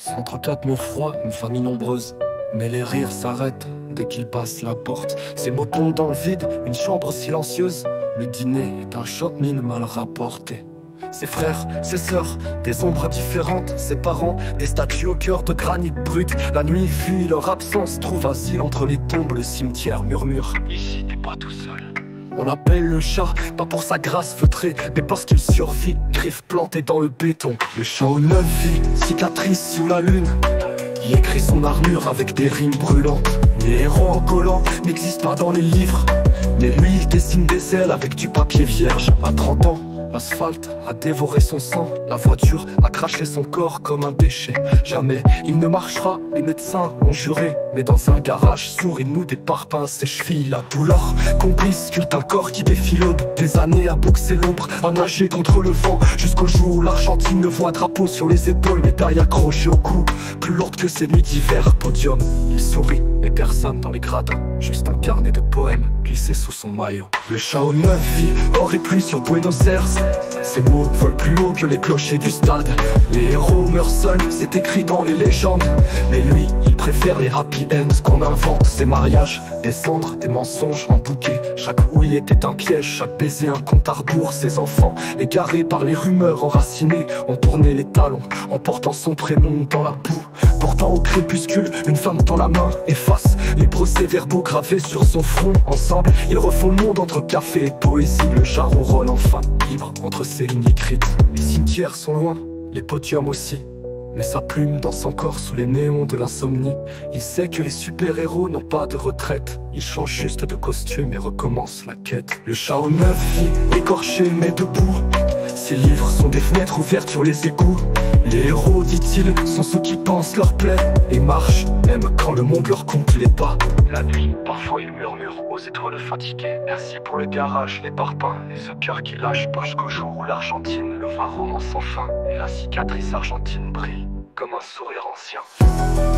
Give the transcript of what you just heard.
134 mots froids, une famille nombreuse. Mais les rires s'arrêtent dès qu'ils passent la porte. Ces mots tombent dans le vide, une chambre silencieuse. Le dîner est un shopping mal rapporté. Ses frères, ses sœurs, des ombres différentes. Ses parents, des statues au cœur de granit brut. La nuit fuit leur absence, trouve asile entre les tombes. Le cimetière murmure: ici t'es pas tout seul. On appelle le chat, pas pour sa grâce feutrée, mais parce qu'il survit, griffes plantées dans le béton. Le chat aux 9 vies, cicatrice sous la lune. Il écrit son armure avec des rimes brûlantes. Les héros en collant n'existent pas dans les livres, mais lui il dessine des ailes avec du papier vierge. À 30 ans, l'asphalte a dévoré son sang. La voiture a craché son corps comme un déchet. Jamais il ne marchera, les médecins ont juré. Mais dans un garage sourd il noue des parpaings ses chevilles. La douleur complice sculpte un corps qui défie l'aube. Des années à boxer l'ombre, à nager contre le vent, jusqu'au jour où l'Argentine ne voit drapeau sur les épaules, médaille accrochée au cou, plus lourde que ses nuits d'hiver. Podium, il sourit, mais personne dans les gradins. Juste un carnet de poèmes glissé sous son maillot. Le chat aux 9 vies, or et pluie sur Buenos Aires. Ces mots volent plus haut que les clochers du stade. Les héros meurent seuls, c'est écrit dans les légendes. Mais lui, il préfère les happy ends qu'on invente. Ses mariages, des cendres, des mensonges en bouquet. Chaque ouïe était un piège, chaque baiser un compte à rebours. Ses enfants, égarés par les rumeurs enracinées, ont tourné les talons en portant son prénom dans la boue. Pourtant au crépuscule, une femme dans la main efface les procès-verbaux gravés sur son front. Ensemble, ils refont le monde entre café et poésie. Le chat ronronne enfin, libre entre ses lignes écrites. Les cimetières sont loin, les podiums aussi, mais sa plume danse encore sous les néons de l'insomnie. Il sait que les super-héros n'ont pas de retraite. Il change juste de costume et recommence la quête. Le chat aux 9 vies, écorché mais debout. Ses livres sont des fenêtres ouvertes sur les égouts. Les héros, dit-il, sont ceux qui pensent leur plaie et marchent, même quand le monde leur compte les pas. La nuit, parfois il murmure aux étoiles fatiguées: merci pour le garage, les parpaings et ce cœur qui lâche pas, jusqu'au jour où l'Argentine le va roman sans fin. Et la cicatrice argentine brille comme un sourire ancien.